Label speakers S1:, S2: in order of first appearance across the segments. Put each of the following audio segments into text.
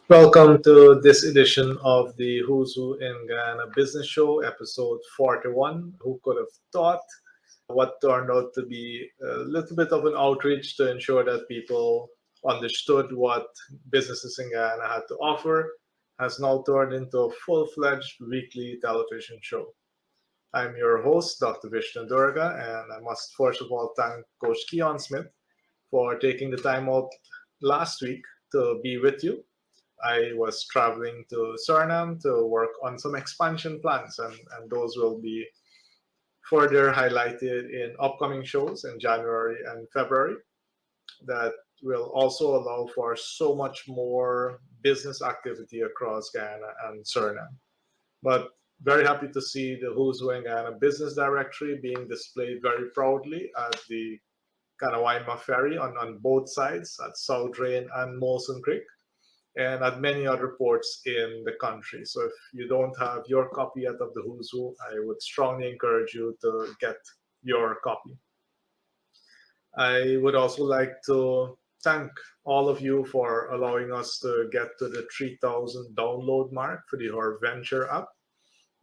S1: Welcome to this edition of the Who's Who in Guyana Business Show, episode 41. Who could have thought? What turned out to be a little bit of an outreach to ensure that people understood what businesses in Guyana had to offer has now turned into a full-fledged weekly television show. I'm your host, Dr. Vishnu Durga, and I must first of all thank Coach Keon Smith for taking the time out last week to be with you. I was traveling to Suriname to work on some expansion plans, and those will be further highlighted in upcoming shows in January and February that will also allow for so much more business activity across Guyana and Suriname. But very happy to see the Who's Who in Guyana Business Directory being displayed very proudly at the Kanawaima Ferry on both sides, at South Drain and Molson Creek, and at many other ports in the country. So if you don't have your copy yet of the Who's Who, I would strongly encourage you to get your copy. I would also like to thank all of you for allowing us to get to the 3,000 download mark for the HerVenture app.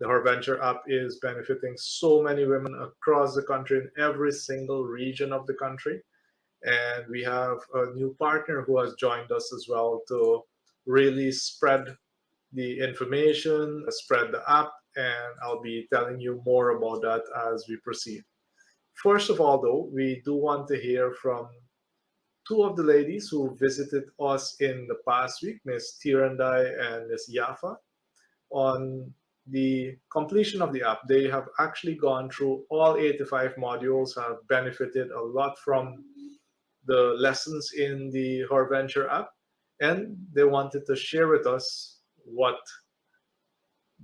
S1: The HerVenture app is benefiting so many women across the country in every single region of the country. And we have a new partner who has joined us as well to really spread the information, spread the app, and I'll be telling you more about that as we proceed. First of all, though, we do want to hear from two of the ladies who visited us in the past week, Ms. Tirandai and Ms. Yafa, on the completion of the app. They have actually gone through all 85 modules, have benefited a lot from the lessons in the HerVenture app, and they wanted to share with us what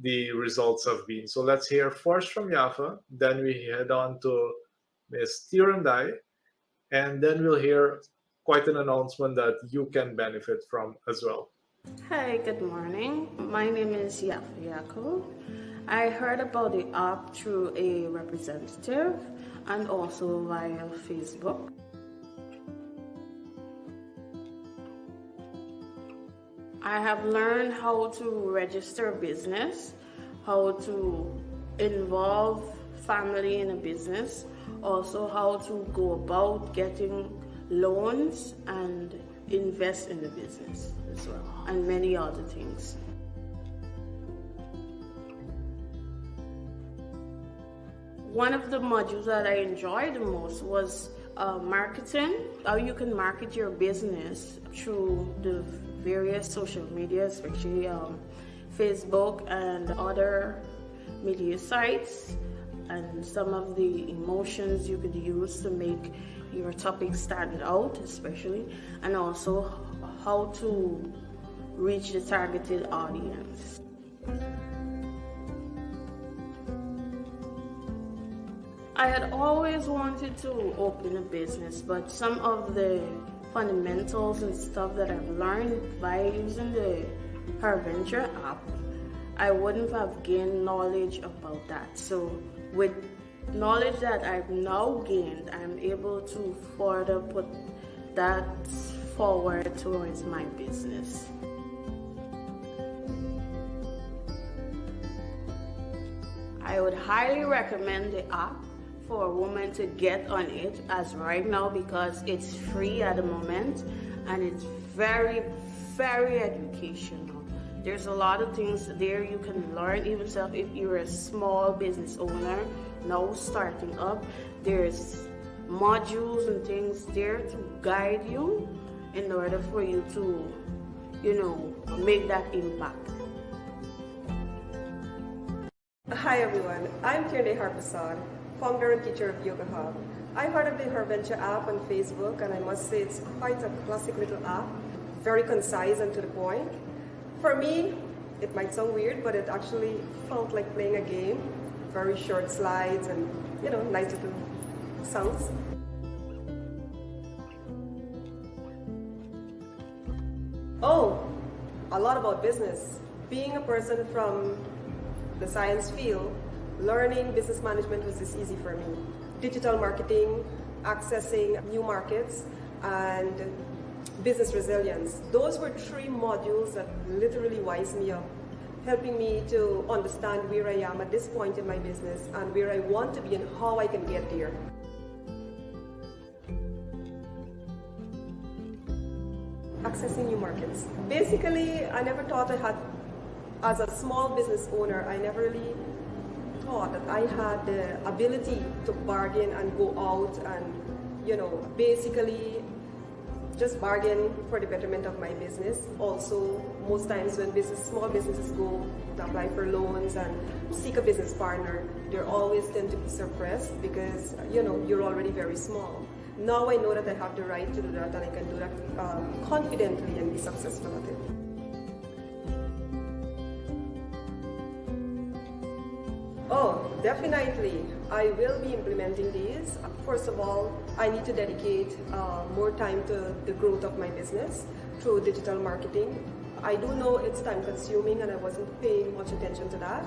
S1: the results have been. So let's hear first from Yafa, then we head on to Ms. Tirandai, and then we'll hear quite an announcement that you can benefit from as well.
S2: Hi, good morning. My name is Yafa Yako. I heard about the app through a representative and also via Facebook. I have learned how to register a business, how to involve family in a business, also how to go about getting loans and invest in the business as well, and many other things. One of the modules that I enjoyed the most was marketing, how you can market your business through the various social media, especially Facebook and other media sites, and some of the emotions you could use to make your topic stand out, especially, and also how to reach the targeted audience. I had always wanted to open a business, but some of the fundamentals and stuff that I've learned by using the HerVenture app, I wouldn't have gained knowledge about that. So with knowledge that I've now gained, I'm able to further put that forward towards my business. I would highly recommend the app for a woman to get on it as right now, because it's free at the moment and it's very, very educational. There's a lot of things there you can learn, even if you're a small business owner now starting up. There's modules and things there to guide you in order for you to, make that impact.
S3: Hi everyone, I'm Keon Parsan, founder and teacher of Yoga Hub. I heard of the HerVenture app on Facebook, and I must say it's quite a classic little app, very concise and to the point. For me, it might sound weird, but it actually felt like playing a game. Very short slides and, nice little sounds. Oh, a lot about business. Being a person from the science field, learning business management was just easy for me. Digital marketing, accessing new markets, and business resilience. Those were 3 modules that literally wised me up, helping me to understand where I am at this point in my business and where I want to be and how I can get there. Accessing new markets. Basically, I never thought I had, as a small business owner, I never really thought that I had the ability to bargain and go out and, basically just bargain for the betterment of my business. Also, most times when small businesses go to apply for loans and seek a business partner, they always tend to be suppressed because, you're already very small. Now I know that I have the right to do that, and I can do that confidently and be successful at it. Oh, definitely. I will be implementing these. First of all, I need to dedicate more time to the growth of my business through digital marketing. I do know it's time consuming and I wasn't paying much attention to that.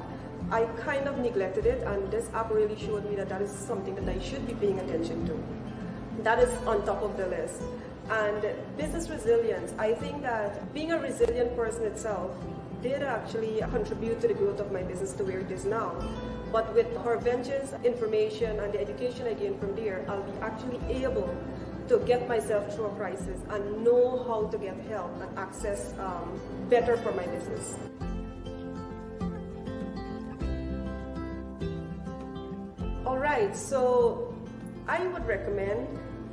S3: I kind of neglected it, and this app really showed me that that is something that I should be paying attention to. That is on top of the list. And business resilience, I think that being a resilient person itself did actually contribute to the growth of my business to where it is now. But with her ventures, information, and the education I gained from there, I'll be actually able to get myself through a crisis and know how to get help and access better for my business. All right, so I would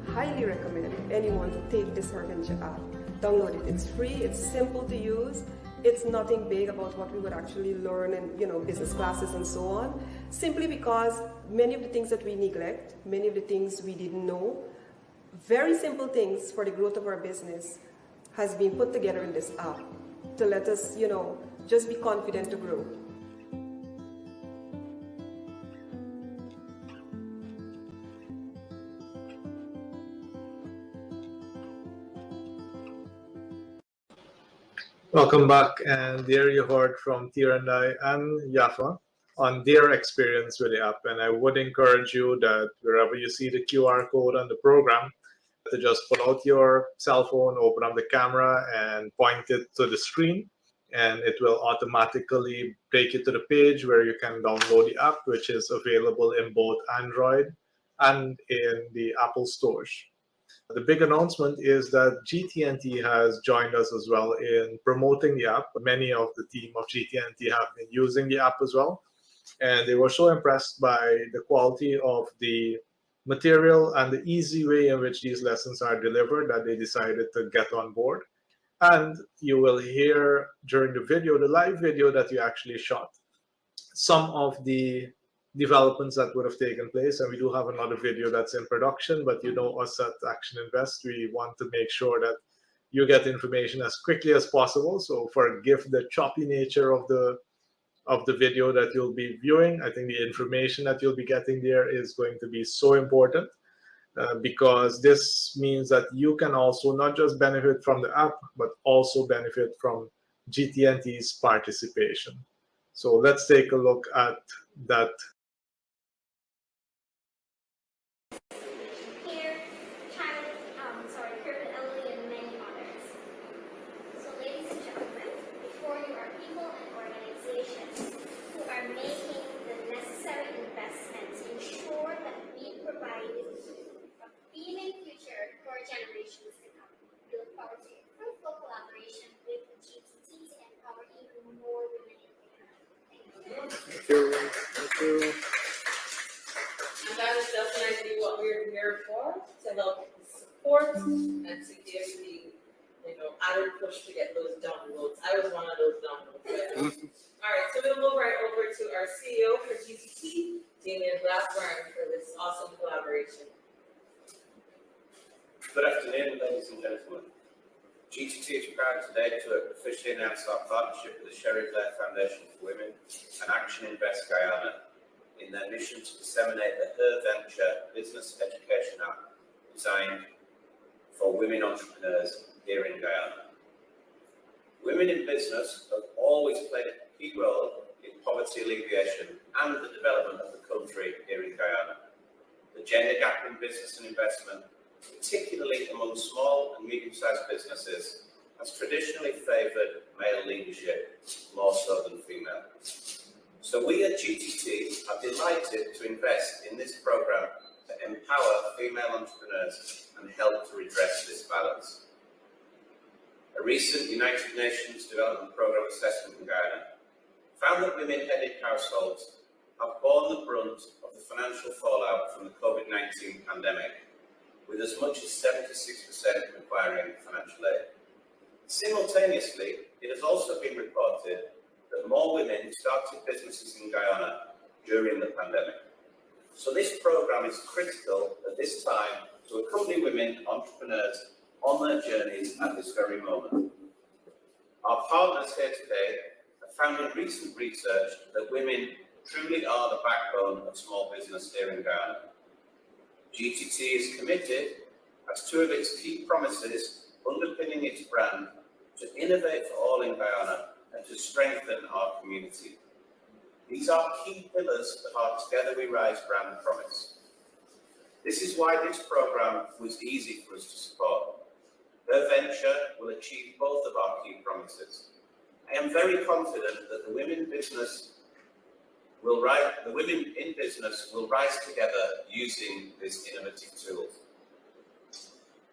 S3: highly recommend anyone to take this Her Venture app. Download it. It's free, it's simple to use. It's nothing big about what we would actually learn in business classes and so on. Simply because many of the things that we neglect, many of the things we didn't know, very simple things for the growth of our business has been put together in this app to let us, just be confident to grow.
S1: Welcome back, and there you heard from Tirandai and Yafa on their experience with the app. And I would encourage you that wherever you see the QR code on the program, to just pull out your cell phone, open up the camera, and point it to the screen, and it will automatically take you to the page where you can download the app, which is available in both Android and in the Apple stores. The big announcement is that GT&T has joined us as well in promoting the app. Many of the team of GT&T have been using the app as well, and they were so impressed by the quality of the material and the easy way in which these lessons are delivered that they decided to get on board. And you will hear during the video, the live video that you actually shot, some of the developments that would have taken place. And we do have another video that's in production, but us at Action Invest, we want to make sure that you get information as quickly as possible. So forgive the choppy nature of the video that you'll be viewing. I think the information that you'll be getting there is going to be so important because this means that you can also not just benefit from the app, but also benefit from GT&T's participation. So let's take a look at that.
S4: Generations to come. We look forward to fruitful collaboration with GTT to empower even more women in Guyana. Thank you.
S1: Thank you.
S5: And that is definitely what we're here for, to help support and to give the added push to get those downloads. I was one of those downloads. All right, so we'll move right over to our CEO for GTT, Damien Blackburn, for this awesome collaboration.
S6: Good afternoon, ladies and gentlemen. GTT is proud today to officially announce our partnership with the Sherry Blair Foundation for Women and Action Invest Guyana in their mission to disseminate the Her Venture business education app designed for women entrepreneurs here in Guyana. Women in business have always played a key role in poverty alleviation and the development of the country here in Guyana. The gender gap in business and investment, particularly among small and medium-sized businesses, has traditionally favoured male leadership more so than female. So we at GTT are delighted to invest in this programme to empower female entrepreneurs and help to redress this balance. A recent United Nations Development Programme assessment in Guyana found that women-headed households have borne the brunt of the financial fallout from the COVID-19 pandemic, with as much as 76% requiring financial aid. Simultaneously, it has also been reported that more women started businesses in Guyana during the pandemic. So this programme is critical at this time to accompany women entrepreneurs on their journeys at this very moment. Our partners here today have found in recent research that women truly are the backbone of small business here in Guyana. GTT is committed, as two of its key promises underpinning its brand, to innovate for all in Guyana and to strengthen our community. These are key pillars of our Together We Rise brand promise. This is why this programme was easy for us to support. Her venture will achieve both of our key promises. I am very confident that the women in business will rise together using these innovative tools.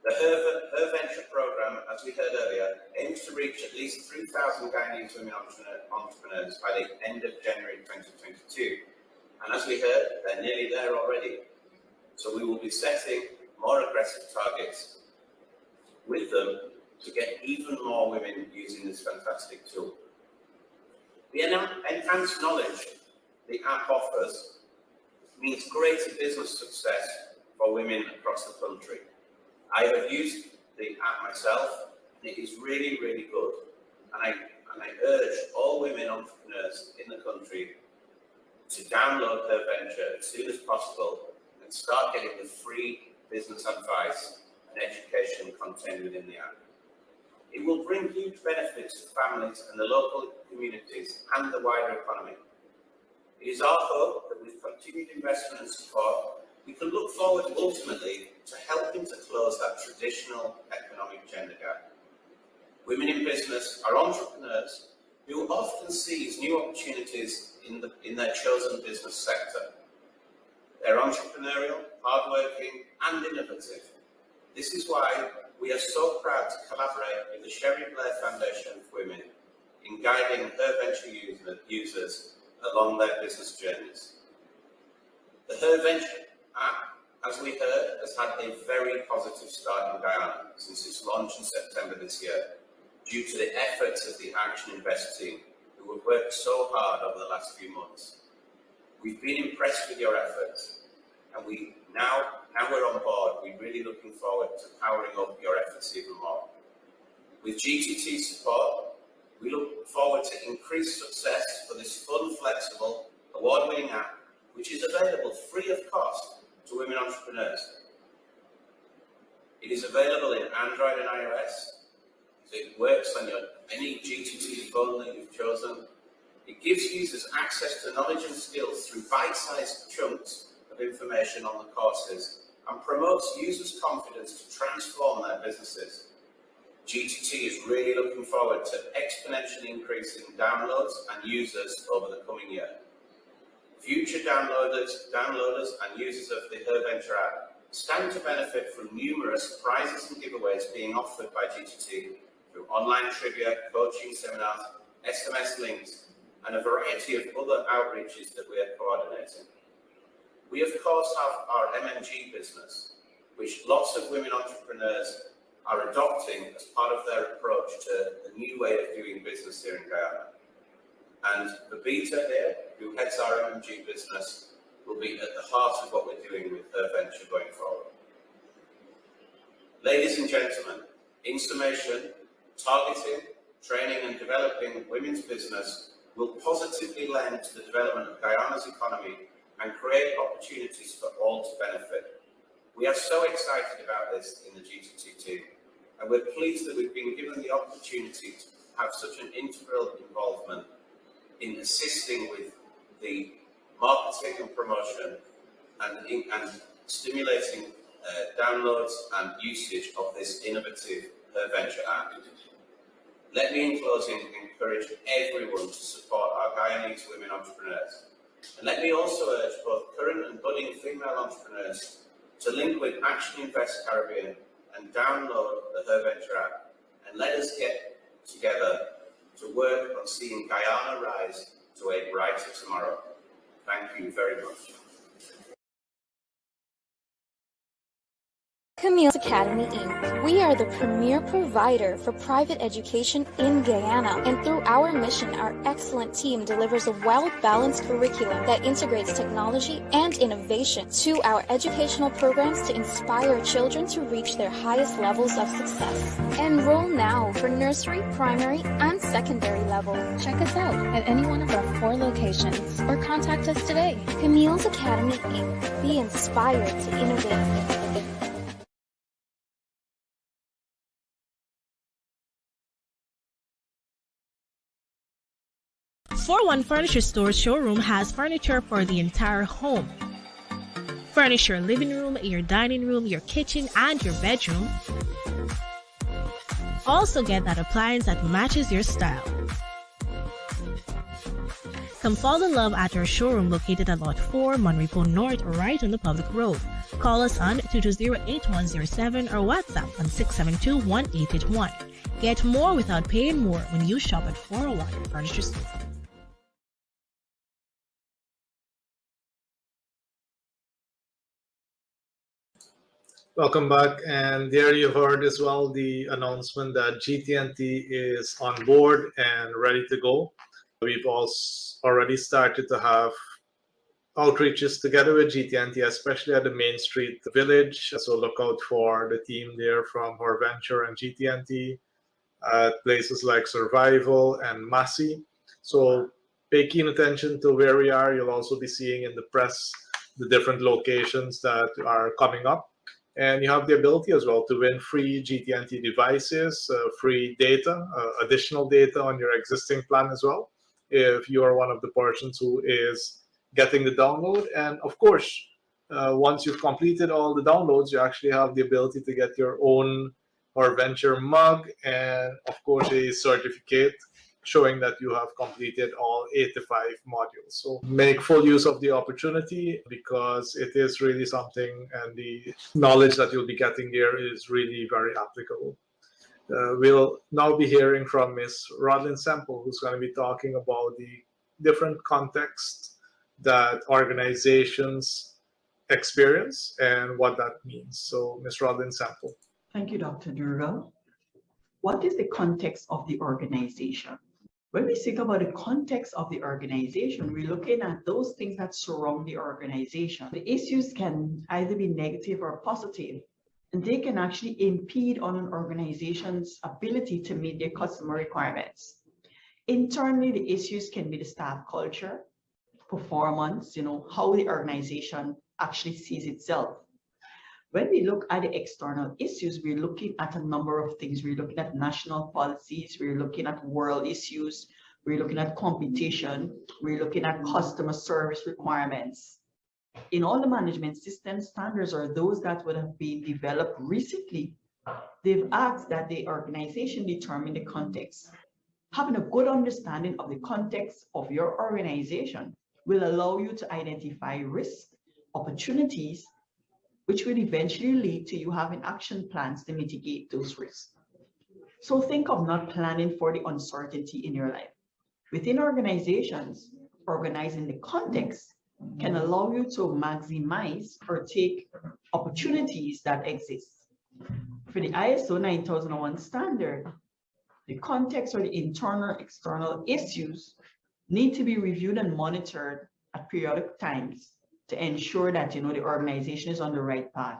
S6: The Her Venture programme, as we heard earlier, aims to reach at least 3,000 Guyanese women entrepreneurs by the end of January 2022. And as we heard, they're nearly there already. So we will be setting more aggressive targets with them to get even more women using this fantastic tool. The enhanced knowledge the app offers means greater business success for women across the country. I have used the app myself, and it is really, really good. And I urge all women entrepreneurs in the country to download Her Venture as soon as possible and start getting the free business advice and education contained within the app. It will bring huge benefits to families and the local communities and the wider economy. It is our hope that with continued investment and support, we can look forward ultimately to helping to close that traditional economic gender gap. Women in business are entrepreneurs who often seize new opportunities in their chosen business sector. They're entrepreneurial, hardworking, and innovative. This is why we are so proud to collaborate with the Sherry Blair Foundation for Women in guiding Her Venture users along their business journeys. The Her Venture app, as we heard, has had a very positive start in Guyana since its launch in September this year, due to the efforts of the Action Invest team, who have worked so hard over the last few months. We've been impressed with your efforts, and now we're on board, we're really looking forward to powering up your efforts even more. With GTT support, we look forward to increased success for this fun, flexible, award-winning app, which is available free of cost to women entrepreneurs. It is available in Android and iOS, so it works on any GTT phone that you've chosen. It gives users access to knowledge and skills through bite-sized chunks of information on the courses and promotes users' confidence to transform their businesses. GTT is really looking forward to exponentially increasing downloads and users over the coming year. Future downloaders and users of the Her Venture app stand to benefit from numerous prizes and giveaways being offered by GTT through online trivia, coaching seminars, SMS links, and a variety of other outreaches that we are coordinating. We of course have our MMG business, which lots of women entrepreneurs are adopting as part of their approach to the new way of doing business here in Guyana. And Babita here, who heads our MMG business, will be at the heart of what we're doing with Her Venture going forward. Ladies and gentlemen, in summation, targeting, training and developing women's business will positively lend to the development of Guyana's economy and create opportunities for all to benefit. We are so excited about this in the GTT team, and we're pleased that we've been given the opportunity to have such an integral involvement in assisting with the marketing and promotion and stimulating downloads and usage of this innovative venture app. Let me in closing encourage everyone to support our Guyanese women entrepreneurs. And let me also urge both current and budding female entrepreneurs to link with Action Invest Caribbean and download the Her Venture app. And let us get together to work on seeing Guyana rise to a brighter tomorrow. Thank you very much.
S7: Camille's Academy, Inc. We are the premier provider for private education in Guyana, and through our mission, our excellent team delivers a well-balanced curriculum that integrates technology and innovation to our educational programs to inspire children to reach their highest levels of success. Enroll now for nursery, primary, and secondary level. Check us out at any one of our 4 locations or contact us today. Camille's Academy, Inc. Be inspired to innovate.
S8: One Furniture Store's showroom has furniture for the entire home. Furnish your living room, your dining room, your kitchen, and your bedroom. Also get that appliance that matches your style. Come fall in love at our showroom located at Lot 4, Monrepo North, right on the public road. Call us on 220-8107 or WhatsApp on 672-1881. Get more without paying more when you shop at 401 Furniture Store.
S1: Welcome back, and there you heard as well the announcement that GT&T is on board and ready to go. We've also already started to have outreaches together with GT&T, especially at the Main Street Village. So look out for the team there from Her Venture and GT&T at places like Survival and Massey. So pay keen attention to where we are. You'll also be seeing in the press the different locations that are coming up. And you have the ability as well to win free GT&T devices, free data, additional data on your existing plan as well, if you are one of the persons who is getting the download. And of course, once you've completed all the downloads, you actually have the ability to get your own Her Venture mug and, of course, a certificate showing that you have completed all 85 modules. So make full use of the opportunity because it is really something, and the knowledge that you'll be getting here is really very applicable. We'll now be hearing from Ms. Rodlyn Semple, who's going to be talking about the different contexts that organizations experience and what that means. So Ms. Rodlyn Semple.
S9: Thank you, Dr. Durga. What is the context of the organization? When we speak about the context of the organization, we're looking at those things that surround the organization. The issues can either be negative or positive, and they can actually impede on an organization's ability to meet their customer requirements. Internally, the issues can be the staff culture, performance, how the organization actually sees itself. When we look at the external issues, we're looking at a number of things. We're looking at national policies, we're looking at world issues, we're looking at competition, we're looking at customer service requirements. In all the management system standards are those that would have been developed recently. They've asked that the organization determine the context. Having a good understanding of the context of your organization will allow you to identify risks, opportunities, which will eventually lead to you having action plans to mitigate those risks. So think of not planning for the uncertainty in your life. Within organizations, organizing the context can allow you to maximize or take opportunities that exist. For the ISO 9001 standard, the context or the internal, external issues need to be reviewed and monitored at periodic times to ensure that the organization is on the right path.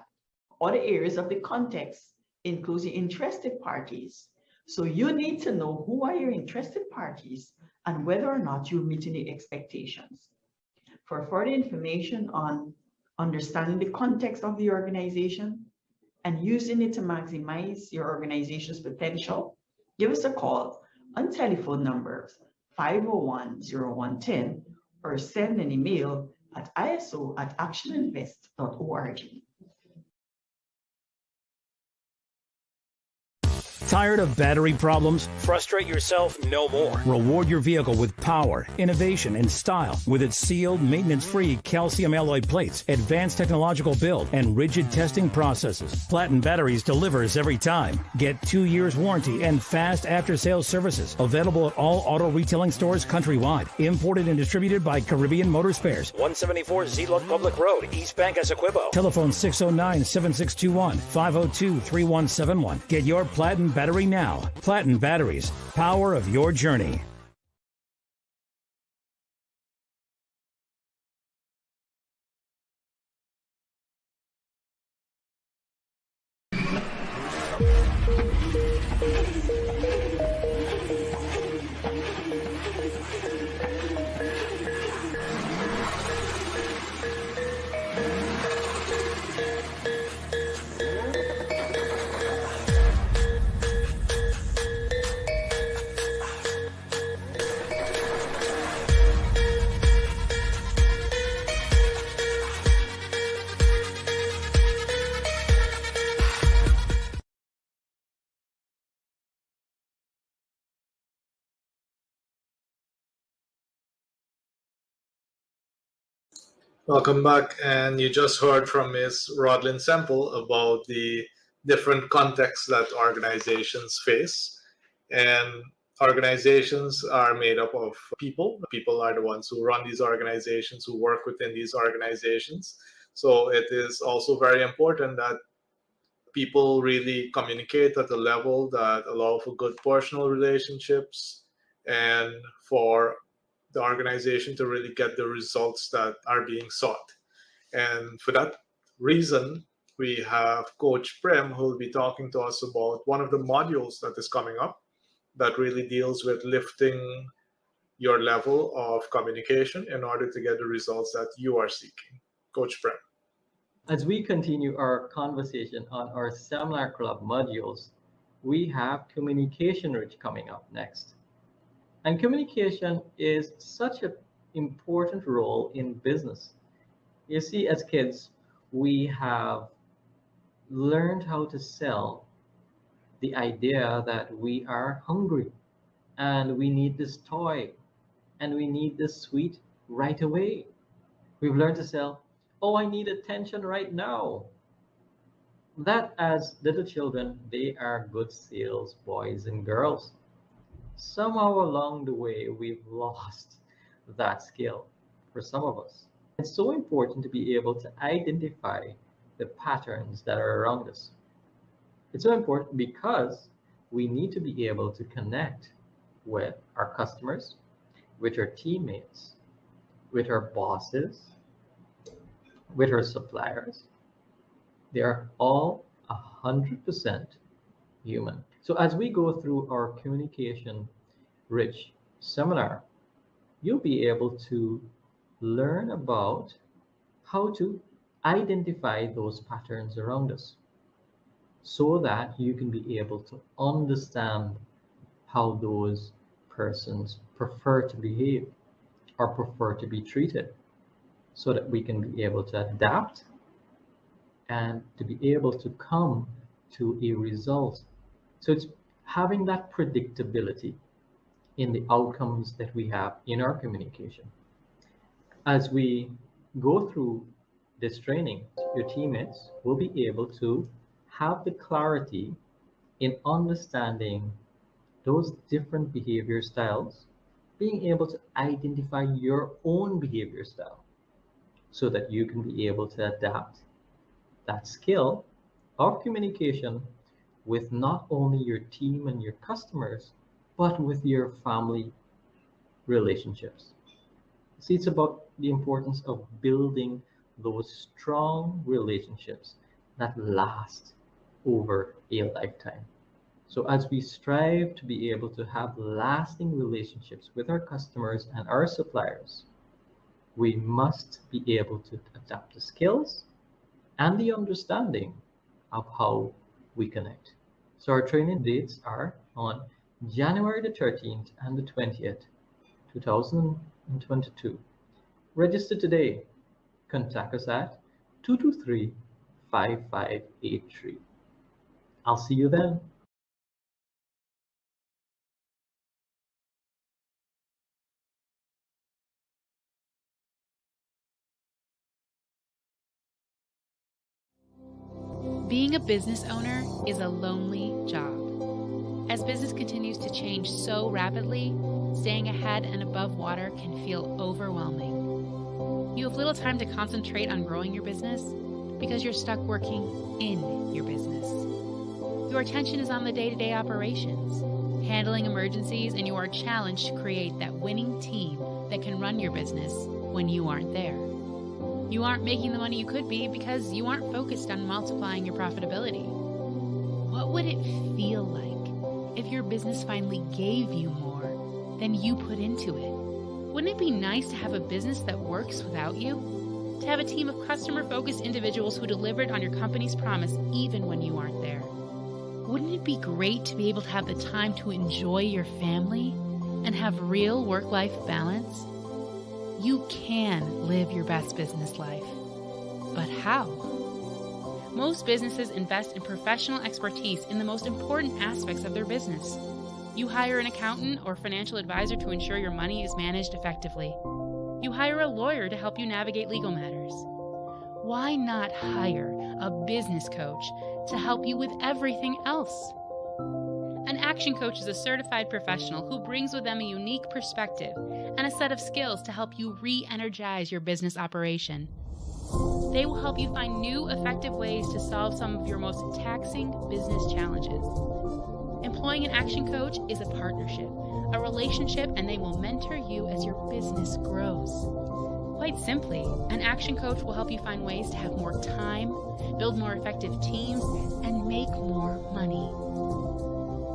S9: Other areas of the context includes the interested parties. So you need to know who are your interested parties and whether or not you're meeting the expectations. For further information on understanding the context of the organization and using it to maximize your organization's potential, give us a call on telephone numbers 501-0110 or send an email at iso@actioninvest.org.
S10: Tired of battery problems? Frustrate yourself no more. Reward your vehicle with power, innovation, and style with its sealed, maintenance-free calcium alloy plates, advanced technological build, and rigid testing processes. Platinum Batteries delivers every time. Get 2 years warranty and fast after-sales services. Available at all auto retailing stores countrywide. Imported and distributed by Caribbean Motor Spares. 174 Zeeland Public Road, East Bank, Essequibo. Telephone 609-7621, 502-3171. Get your Platinum Battery now. Platinum Batteries, power of your journey.
S1: Welcome back. And you just heard from Ms. Rodlyn Semple about the different contexts that organizations face. And organizations are made up of people. People are the ones who run these organizations, who work within these organizations. So it is also very important that people really communicate at a level that allow for good personal relationships and for the organization to really get the results that are being sought. And for that reason, we have Coach Prem, who will be talking to us about one of the modules that is coming up that really deals with lifting your level of communication in order to get the results that you are seeking. Coach Prem.
S11: As we continue our conversation on our Seminar Club modules, we have Communication Rich coming up next. And communication is such an important role in business. You see, as kids, we have learned how to sell the idea that we are hungry and we need this toy and we need this sweet right away. We've learned to sell, oh, I need attention right now. That, as little children, they are good sales boys and girls. Somehow along the way, we've lost that skill for some of us. It's so important to be able to identify the patterns that are around us. It's so important because we need to be able to connect with our customers, with our teammates, with our bosses, with our suppliers. They are all 100% human. So as we go through our Communication Rich seminar, you'll be able to learn about how to identify those patterns around us so that you can be able to understand how those persons prefer to behave or prefer to be treated, so that we can be able to adapt and to be able to come to a result. So it's having that predictability in the outcomes that we have in our communication. As we go through this training, your teammates will be able to have the clarity in understanding those different behavior styles, being able to identify your own behavior style so that you can be able to adapt that skill of communication with not only your team and your customers, but with your family relationships. See, it's about the importance of building those strong relationships that last over a lifetime. So as we strive to be able to have lasting relationships with our customers and our suppliers, we must be able to adapt the skills and the understanding of how we connect. So our training dates are on January the 13th and the 20th, 2022. Register today. Contact us at 223-5583. I'll see you then.
S12: Being a business owner is a lonely job. As business continues to change so rapidly, staying ahead and above water can feel overwhelming. You have little time to concentrate on growing your business because you're stuck working in your business. Your attention is on the day-to-day operations, handling emergencies, and you are challenged to create that winning team that can run your business when you aren't there. You aren't making the money you could be because you aren't focused on multiplying your profitability. What would it feel like if your business finally gave you more than you put into it? Wouldn't it be nice to have a business that works without you? To have a team of customer-focused individuals who delivered on your company's promise even when you aren't there? Wouldn't it be great to be able to have the time to enjoy your family and have real work-life balance? You can live your best business life. But how? Most businesses invest in professional expertise in the most important aspects of their business. You hire an accountant or financial advisor to ensure your money is managed effectively. You hire a lawyer to help you navigate legal matters. Why not hire a business coach to help you with everything else? An action coach is a certified professional who brings with them a unique perspective and a set of skills to help you re-energize your business operation. They will help you find new, effective ways to solve some of your most taxing business challenges. Employing an action coach is a partnership, a relationship, and they will mentor you as your business grows. Quite simply, an action coach will help you find ways to have more time, build more effective teams, and make more money.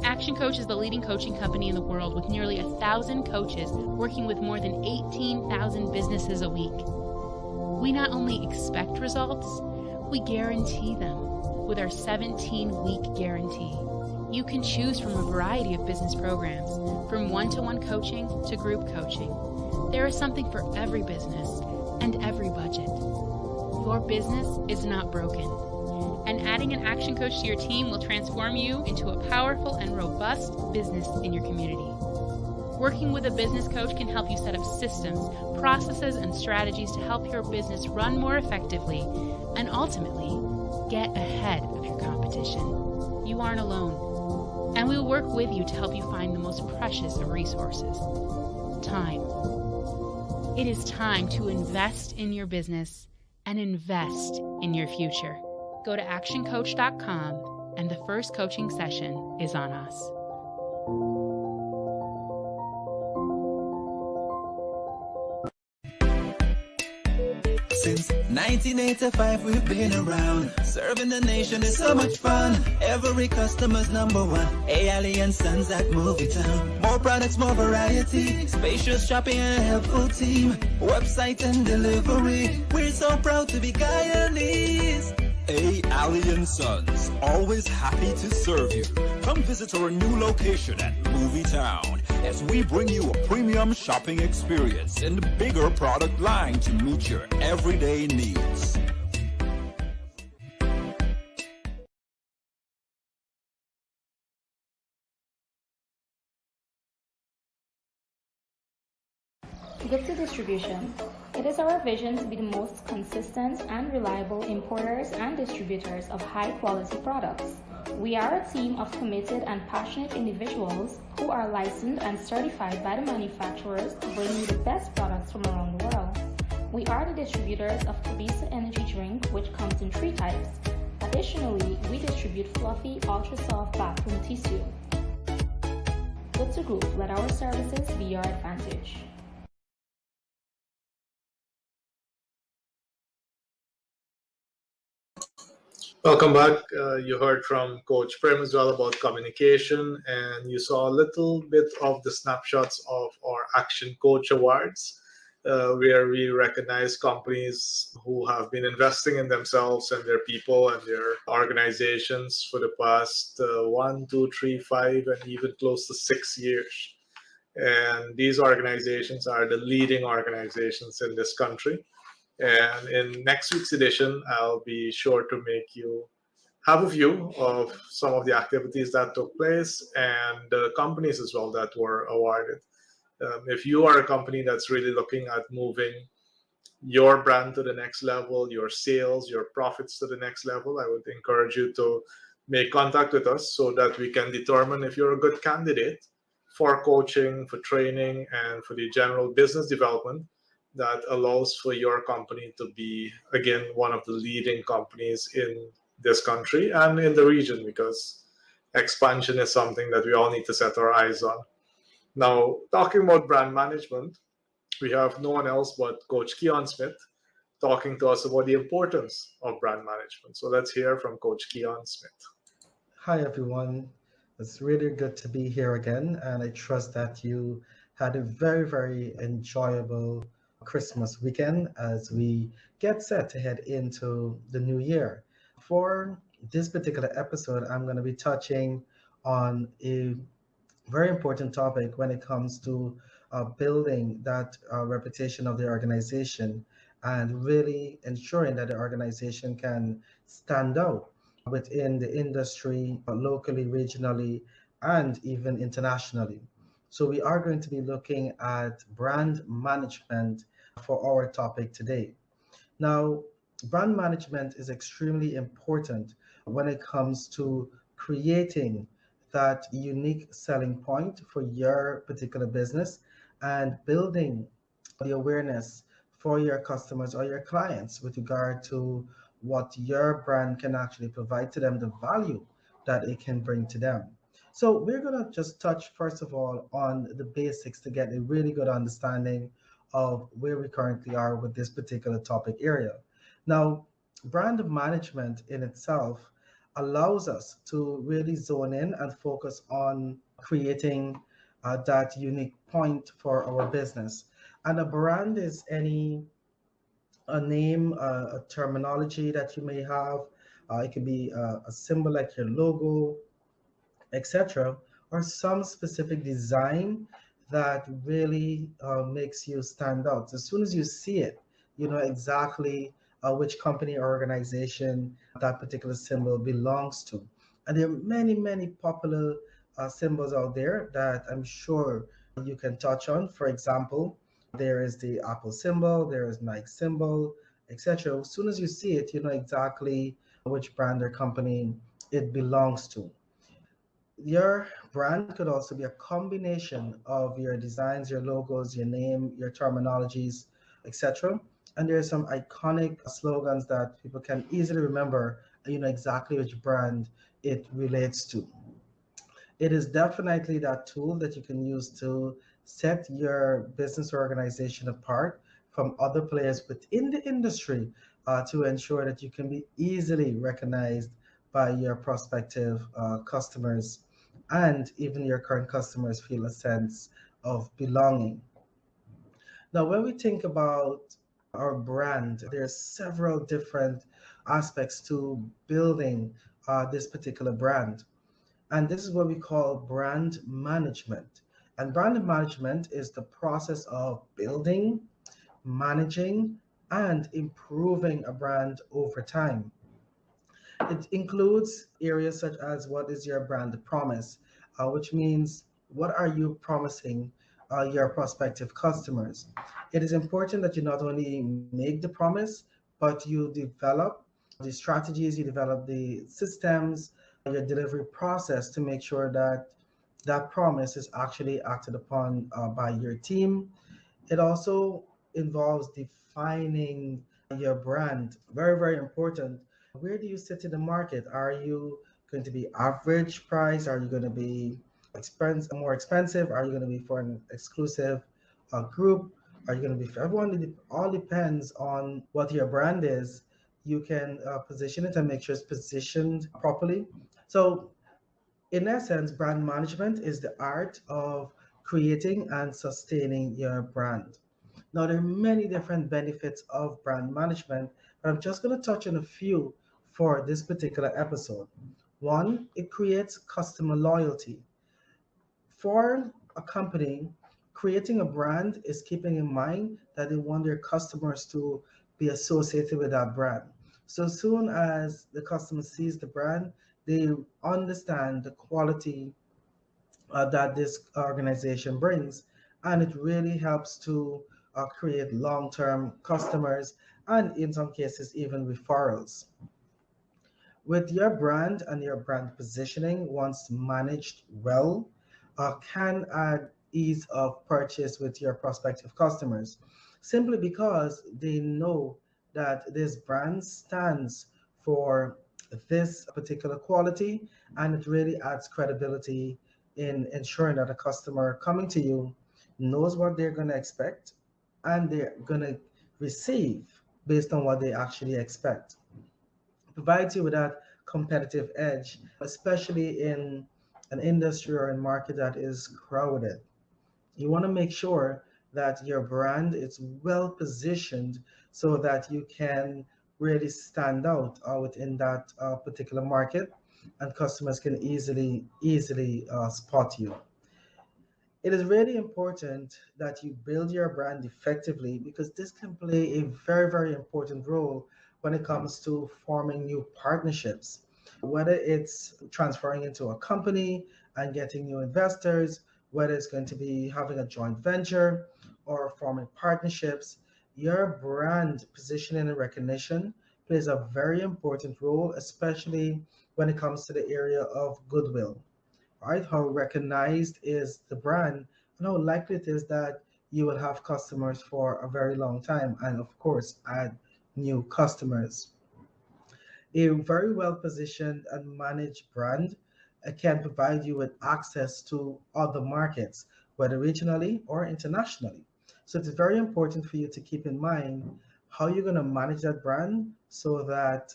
S12: Action Coach is the leading coaching company in the world with nearly 1,000 coaches working with more than 18,000 businesses a week. We not only expect results, we guarantee them with our 17-week guarantee. You can choose from a variety of business programs, from one-to-one coaching to group coaching. There is something for every business and every budget. Your business is not broken, and adding an action coach to your team will transform you into a powerful and robust business in your community. Working with a business coach can help you set up systems, processes, and strategies to help your business run more effectively and ultimately get ahead of your competition. You aren't alone, and we will work with you to help you find the most precious of resources: time. It is time to invest in your business and invest in your future. Go to actioncoach.com, and the first coaching session is on us.
S13: Since 1985 we've been around, serving the nation is so much fun. Every customer's number one, A. Sons at Movie Town. More products, more variety, spacious shopping and a helpful team. Website and delivery, we're so proud to be Guyanese.
S14: A. Sons, always happy to serve you. Come visit our new location at Movie Town as we bring you a premium shopping experience and a bigger product line to meet your everyday needs.
S7: Gupta Distribution. It is our vision to be the most consistent and reliable importers and distributors of high-quality products. We are a team of committed and passionate individuals who are licensed and certified by the manufacturers to bring you the best products from around the world. We are the distributors of Kabisa Energy Drink, which comes in 3 types. Additionally, we distribute fluffy, ultra-soft bathroom tissue. Gupta Group, let our services be your advantage.
S1: Welcome back. You heard from Coach Prem as well about communication, and you saw a little bit of the snapshots of our Action Coach Awards. where we recognize companies who have been investing in themselves and their people and their organizations for the past 1, 2, 3, 5, and even close to 6 years. And these organizations are the leading organizations in this country. And in next week's edition, I'll be sure to make you have a view of some of the activities that took place and the companies as well that were awarded. If you are a company that's really looking at moving your brand to the next level, your sales, your profits to the next level, I would encourage you to make contact with us so that we can determine if you're a good candidate for coaching, for training, and for the general business development that allows for your company to be, again, one of the leading companies in this country and in the region, because expansion is something that we all need to set our eyes on. Now, talking about brand management, we have no one else but Coach Keon Smith talking to us about the importance of brand management. So let's hear from Coach Keon Smith.
S15: Hi, everyone. It's really good to be here again, and I trust that you had a very, very enjoyable Christmas weekend as we get set to head into the new year. For this particular episode, I'm going to be touching on a very important topic when it comes to building that reputation of the organization and really ensuring that the organization can stand out within the industry, locally, regionally, and even internationally. So we are going to be looking at brand management for our topic today. Now, brand management is extremely important when it comes to creating that unique selling point for your particular business and building the awareness for your customers or your clients with regard to what your brand can actually provide to them, the value that it can bring to them. So we're going to just touch first of all on the basics to get a really good understanding of where we currently are with this particular topic area. Now, brand management in itself allows us to really zone in and focus on creating that unique point for our business. And a brand is a name, a terminology that you may have. It could be a symbol like your logo, etc., or some specific design that really makes you stand out. As soon as you see it, you know exactly which company or organization that particular symbol belongs to. And there are many, many popular symbols out there that I'm sure you can touch on. For example, there is the Apple symbol, there is Nike symbol, etc. As soon as you see it, you know exactly which brand or company it belongs to. Your brand could also be a combination of your designs, your logos, your name, your terminologies, etc. And there are some iconic slogans that people can easily remember, you know exactly which brand it relates to. It is definitely that tool that you can use to set your business organization apart from other players within the industry to ensure that you can be easily recognized by your prospective customers, and even your current customers feel a sense of belonging. Now, when we think about our brand, there's several different aspects to building this particular brand. And this is what we call brand management. And brand management is the process of building, managing, and improving a brand over time. It includes areas such as what is your brand promise, which means what are you promising your prospective customers. It is important that you not only make the promise, but you develop the strategies, you develop the systems, your delivery process to make sure that that promise is actually acted upon by your team. It also involves defining your brand. Very, very important. Where do you sit in the market? Are you going to be average price? Are you going to be more expensive? Are you going to be for an exclusive group? Are you going to be for everyone? It all depends on what your brand is. You can position it and make sure it's positioned properly. So in essence, brand management is the art of creating and sustaining your brand. Now, there are many different benefits of brand management, but I'm just going to touch on a few for this particular episode. One, it creates customer loyalty. For a company, creating a brand is keeping in mind that they want their customers to be associated with that brand. So soon as the customer sees the brand, they understand the quality that this organization brings, and it really helps to create long-term customers and in some cases even referrals. With your brand and your brand positioning, once managed well, can add ease of purchase with your prospective customers, simply because they know that this brand stands for this particular quality, and it really adds credibility in ensuring that a customer coming to you knows what they're going to expect and they're going to receive based on what they actually expect. Provides you with that competitive edge, especially in an industry or a market that is crowded. You want to make sure that your brand is well positioned so that you can really stand out within that particular market, and customers can easily spot you. It is really important that you build your brand effectively, because this can play a very important role when it comes to forming new partnerships, whether it's transferring into a company and getting new investors, whether it's going to be having a joint venture or forming partnerships. Your brand positioning and recognition plays a very important role, especially when it comes to the area of goodwill. Right? How recognized is the brand, and how likely it is that you will have customers for a very long time, and of course, add new customers. A very well positioned and managed brand can provide you with access to other markets, whether regionally or internationally. So it's very important for you to keep in mind how you're going to manage that brand so that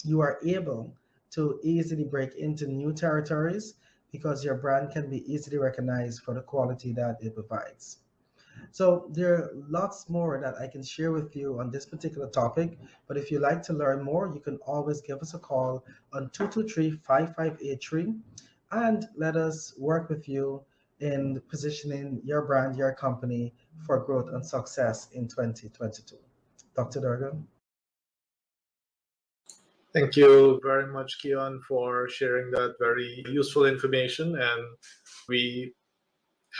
S15: you are able to easily break into new territories, because your brand can be easily recognized for the quality that it provides. So there are lots more that I can share with you on this particular topic, but if you'd like to learn more, you can always give us a call on 223-5583 and let us work with you in positioning your brand, your company for growth and success in 2022. Dr. Durgan?
S1: Thank you very much, Keon, for sharing that very useful information. And we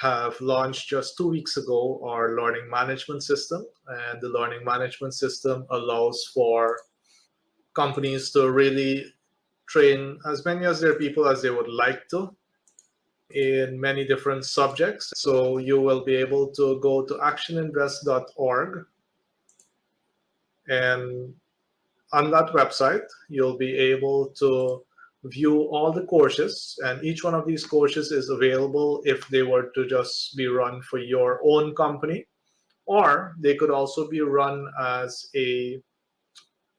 S1: have launched just 2 weeks ago our learning management system. And the learning management system allows for companies to really train as many as their people as they would like to in many different subjects. So you will be able to go to actioninvest.org, and on that website, you'll be able to view all the courses, and each one of these courses is available if they were to just be run for your own company, or they could also be run as a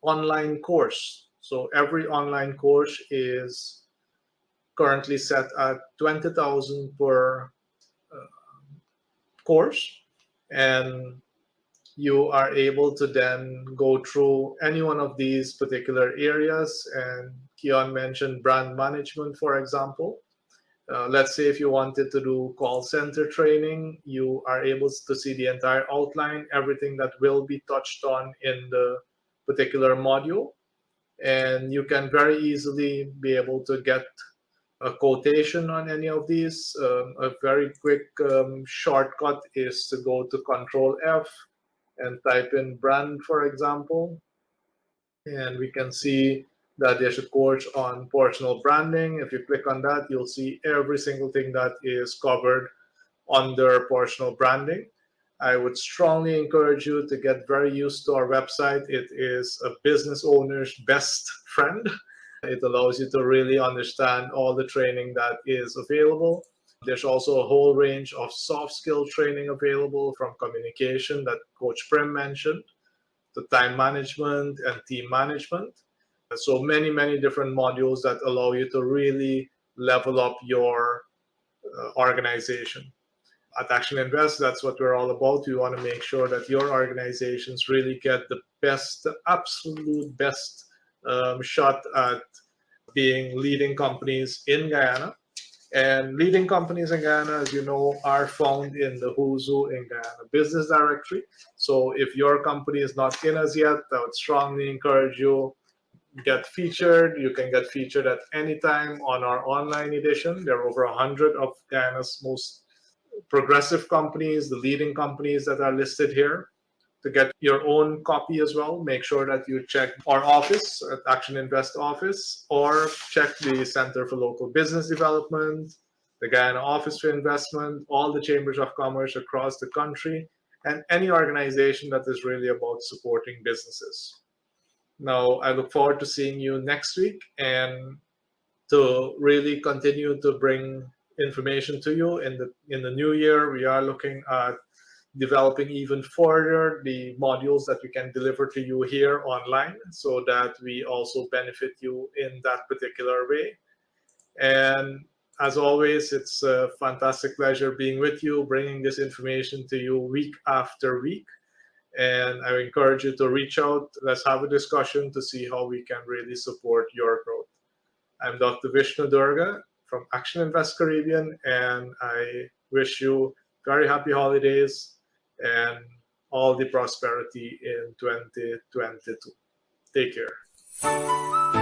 S1: online course. So every online course is currently set at 20,000 per course, and you are able to then go through any one of these particular areas. And Keon mentioned brand management, for example. Let's say if you wanted to do call center training, you are able to see the entire outline, everything that will be touched on in the particular module. And you can very easily be able to get a quotation on any of these. A very quick shortcut is to go to Control F and type in brand, for example, and we can see that there's a course on personal branding. If you click on that, you'll see every single thing that is covered under personal branding. I would strongly encourage you to get very used to our website. It is a business owner's best friend. It allows you to really understand all the training that is available. There's also a whole range of soft skill training available, from communication that Coach Prem mentioned to time management and team management. So many different modules that allow you to really level up your organization. At Action Invest, that's what we're all about. We want to make sure that your organizations really get the best, the absolute best shot at being leading companies in Guyana. And leading companies in Guyana, as you know, are found in the Who's Who in Guyana Business Directory. So if your company is not in as yet, I would strongly encourage you get featured. You can get featured at any time on our online edition. There are over 100 of Guyana's most progressive companies, the leading companies that are listed here. To get your own copy as well, make sure that you check our office at Action Invest office, or check the Center for Local Business Development, the Guyana Office for Investment, all the chambers of commerce across the country, and any organization that is really about supporting businesses. Now, I look forward to seeing you next week and to really continue to bring information to you in the new year. We are looking at developing even further the modules that we can deliver to you here online, so that we also benefit you in that particular way. And as always, it's a fantastic pleasure being with you, bringing this information to you week after week. And I encourage you to reach out. Let's have a discussion to see how we can really support your growth. I'm Dr. Vishnu Durga from Action Invest Caribbean, and I wish you very happy holidays and all the prosperity in 2022. Take care.